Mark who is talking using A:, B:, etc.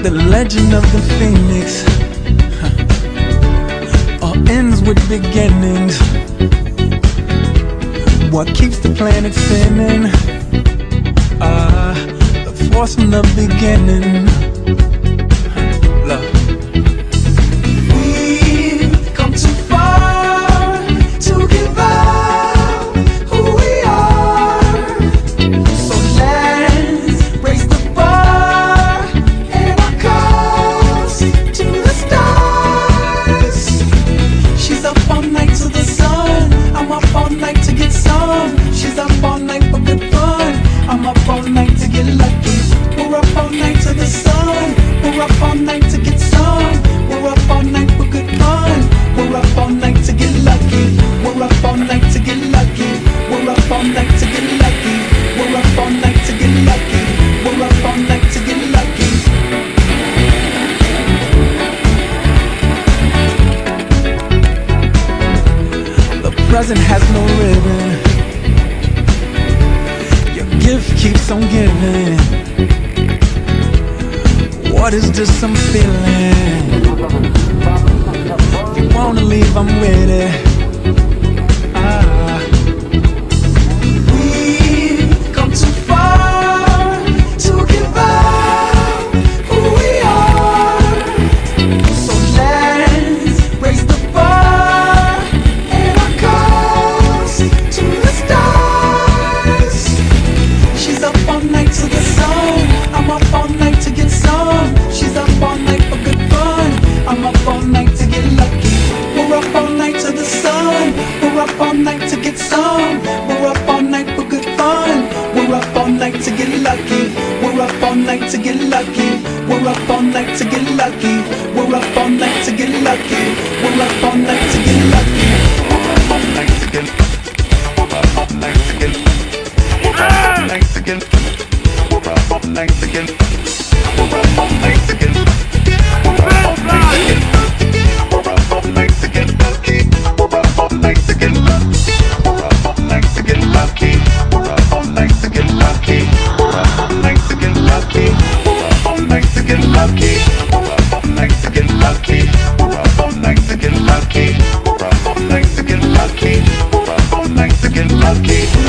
A: The legend of the phoenix all ends with beginnings. What keeps the planet spinning? The force from the beginning. Love. We've come too far to give up who we are. So let's raise the bar and our cause to the stars. She's up all night to the sun. I'm up all night to get some. She's up all night for good fun. I'm up all night to get lucky. We're up all night to the sun. We're up all night to get some. We're up all night for good fun. We're up all night to get lucky. We're up all night to get lucky. We're up all night to get lucky. We're up all night to get lucky. We're up all night to get lucky. The present has no ribbon. Your gift keeps on giving. What is this I'm feeling? If you wanna leave, I'm with it. We've come too far to give up who we are. So let's raise the bar and our cause to the stars. She's up all night to the sun. I'm up all night to get some. She's up all night for good fun. I'm up all night to get lucky. We're up all night to the sun. We're up all night to get some. We're up all night for good fun. We're up all night to get lucky. We're up all night to get lucky. We're up all night to get lucky. We're up all night to get lucky. We're up all night to get lucky. We're up all night to get. We're up all night to get. We're up all night to get. We're up all night to get. We're up all night to get. We're up all night to get. We're up all night to get lucky. We're up all night to get lucky. We're up all night to get lucky. We're up all night to get lucky. We're up all night to get lucky. We're up all night to get lucky. We're up all night to get lucky. We're up all night to get lucky. We're up all night to get lucky. We're up all night to get lucky.